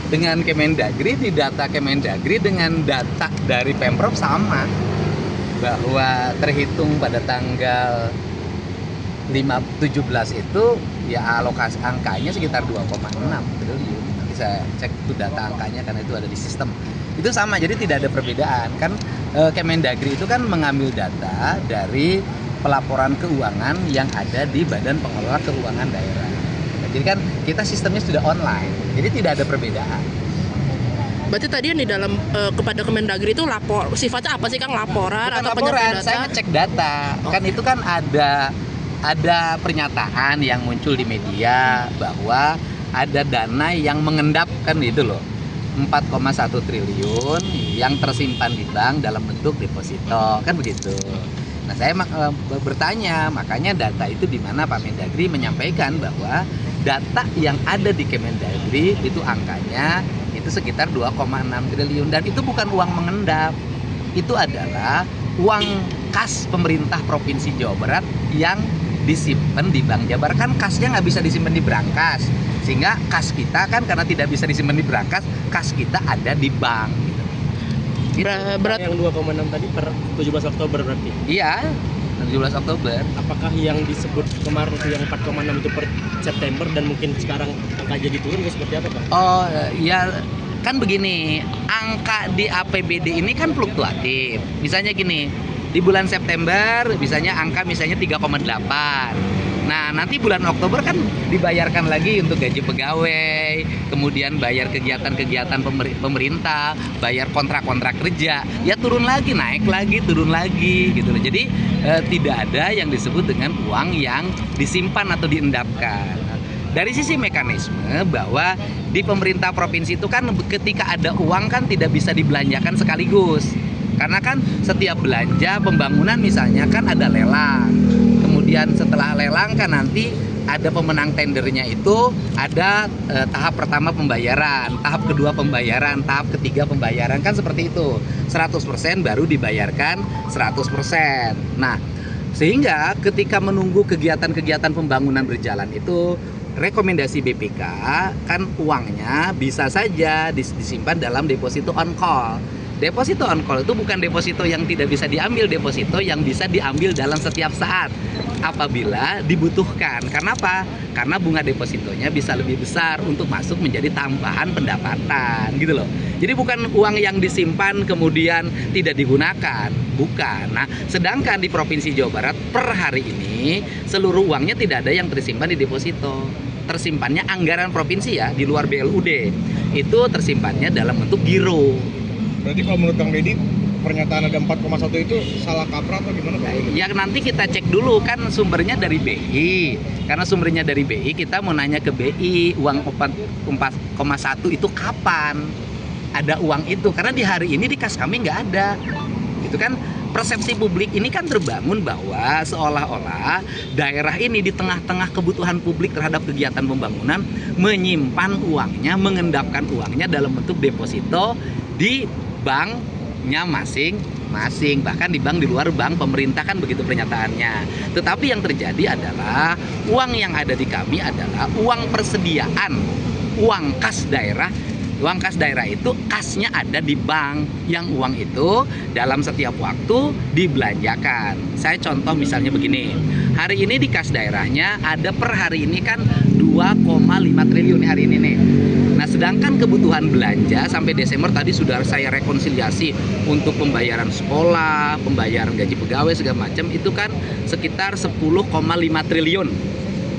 dengan Kemendagri, di data Kemendagri dengan data dari Pemprov sama, bahwa terhitung pada tanggal 17 itu ya alokasi angkanya sekitar 2,6 triliun. Nanti saya cek itu data angkanya karena itu ada di sistem. Itu sama, jadi tidak ada perbedaan kan. Kemendagri itu kan mengambil data dari pelaporan keuangan yang ada di Badan Pengelola Keuangan Daerah. Jadi kan kita sistemnya sudah online, jadi tidak ada perbedaan. Berarti tadi yang di dalam kepada Kemendagri itu lapor, sifatnya apa sih Kang? Laporan Bukan atau laporan, penyampaian data? saya ngecek data. Kan itu kan ada pernyataan yang muncul di media bahwa ada dana yang mengendap kan gitu loh. 4,1 triliun yang tersimpan di bank dalam bentuk deposito, kan begitu. Nah, saya bertanya, makanya data itu di mana Pak Mendagri menyampaikan bahwa data yang ada di Kemendagri itu angkanya itu sekitar 2,6 triliun dan itu bukan uang mengendap. Itu adalah uang kas pemerintah Provinsi Jawa Barat yang disimpan di Bank Jabar. Kan kasnya nggak bisa disimpan di brankas, sehingga kas kita kan karena tidak bisa disimpan di brankas, kas kita ada di bank gitu. Berat Yang 2,6 tadi per 17 Oktober berarti? Iya, 17 Oktober. Apakah yang disebut kemarin itu yang 4,6 itu per September dan mungkin sekarang angka jadi turun atau seperti apa Pak? Oh ya, kan begini, angka di APBD ini kan fluktuatif. Misalnya gini, di bulan September misalnya angka misalnya 3,8. Nah, nanti bulan Oktober kan dibayarkan lagi untuk gaji pegawai, kemudian bayar kegiatan-kegiatan pemerintah, bayar kontrak-kontrak kerja, ya turun lagi, naik lagi, turun lagi gitu loh. Jadi tidak ada yang disebut dengan uang yang disimpan atau diendapkan. Dari sisi mekanisme bahwa di pemerintah provinsi itu kan ketika ada uang kan tidak bisa dibelanjakan sekaligus. Karena kan setiap belanja pembangunan misalnya kan ada lelang. Kemudian setelah lelang kan nanti ada pemenang tendernya itu ada tahap pertama pembayaran, tahap kedua pembayaran, tahap ketiga pembayaran, kan seperti itu. 100% baru dibayarkan 100%. Nah, sehingga ketika menunggu kegiatan-kegiatan pembangunan berjalan itu rekomendasi BPK kan uangnya bisa saja disimpan dalam deposito on call. Deposito on call itu bukan deposito yang tidak bisa diambil, deposito yang bisa diambil dalam setiap saat apabila dibutuhkan. Karena apa? Karena bunga depositonya bisa lebih besar untuk masuk menjadi tambahan pendapatan gitu loh. Jadi bukan uang yang disimpan kemudian tidak digunakan, bukan. Nah, sedangkan di Provinsi Jawa Barat per hari ini seluruh uangnya tidak ada yang tersimpan di deposito. Tersimpannya anggaran provinsi ya, di luar BLUD. Itu tersimpannya dalam bentuk giro. Berarti kalau menurut Kang Deddy pernyataan ada 4,1 itu salah kaprah atau gimana Pak? Ya nanti kita cek dulu, kan sumbernya dari BI. Karena sumbernya dari BI, kita mau nanya ke BI uang 4,1 itu kapan ada uang itu, karena di hari ini di kas kami nggak ada. Itu kan persepsi publik ini kan terbangun bahwa seolah-olah daerah ini di tengah-tengah kebutuhan publik terhadap kegiatan pembangunan menyimpan uangnya, mengendapkan uangnya dalam bentuk deposito di banknya masing-masing, bahkan di bank di luar bank pemerintah, kan begitu pernyataannya. Tetapi yang terjadi adalah uang yang ada di kami adalah uang persediaan, uang kas daerah. Uang kas daerah itu kasnya ada di bank, yang uang itu dalam setiap waktu dibelanjakan. Saya contoh misalnya begini, hari ini di kas daerahnya ada per hari ini kan 2,5 triliun hari ini nih. Nah, sedangkan kebutuhan belanja sampai Desember tadi sudah saya rekonsiliasi untuk pembayaran sekolah, pembayaran gaji pegawai segala macam itu kan sekitar 10,5 triliun.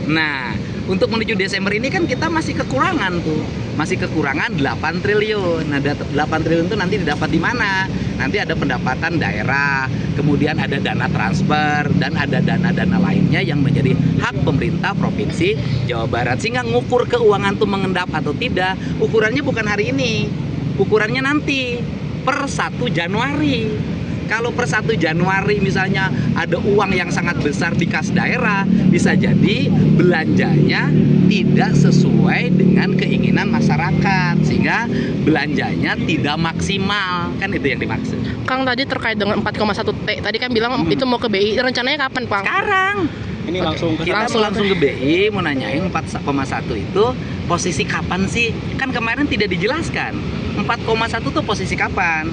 Nah, untuk menuju Desember ini kan kita masih kekurangan tuh. Masih kekurangan 8 triliun. Nah, 8 triliun itu nanti didapat di mana? Nanti ada pendapatan daerah, kemudian ada dana transfer, dan ada dana-dana lainnya yang menjadi hak pemerintah Provinsi Jawa Barat. Sehingga ngukur keuangan itu mengendap atau tidak, ukurannya bukan hari ini. Ukurannya nanti per 1 Januari. Kalau per 1 Januari misalnya ada uang yang sangat besar di kas daerah, bisa jadi belanjanya tidak sesuai dengan keinginan masyarakat, sehingga belanjanya tidak maksimal, kan itu yang dimaksud. Kang tadi terkait dengan 4,1 T, tadi kan bilang itu mau ke BI, rencananya kapan Pak? Sekarang Ini langsung ke Kita mau langsung ke BI mau nanyain 4,1 itu posisi kapan sih? Kan kemarin tidak dijelaskan 4,1 tuh posisi kapan.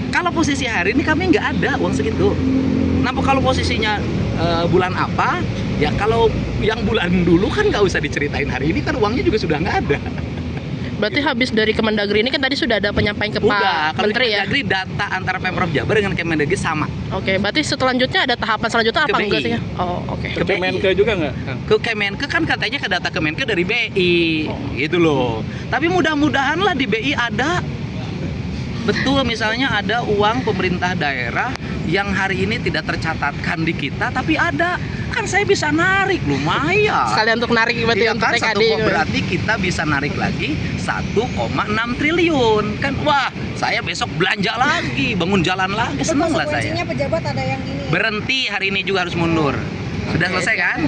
Kalau posisi hari ini kami nggak ada uang segitu. Nah kalau posisinya bulan apa? Ya kalau yang bulan dulu kan nggak usah diceritain, hari ini kan uangnya juga sudah nggak ada. Berarti habis dari Kemendagri ini kan tadi sudah ada penyampaian ke Udah, Pak kalau Menteri ya? Kemendagri data antara Pemprov Jabar dengan Kemendagri sama. Oke, berarti selanjutnya ada tahapan selanjutnya Ke apa enggak BI. sih? Oh, oke. Ke Kemenke juga nggak? Ke Kemenke kan katanya ke data Kemenke dari BI, gitu loh. Tapi mudah-mudahan lah di BI ada. Betul, misalnya ada uang pemerintah daerah yang hari ini tidak tercatatkan di kita, tapi ada. Kan saya bisa narik, lumayan. Sekalian untuk narik berarti Iya untuk kan, TKD. berarti kita bisa narik lagi 1,6 triliun. Kan wah, saya besok belanja lagi, bangun jalan lagi, senang lah saya. Konsekuensinya pejabat ada yang ini. Berhenti hari ini juga harus mundur. Sudah selesai kan?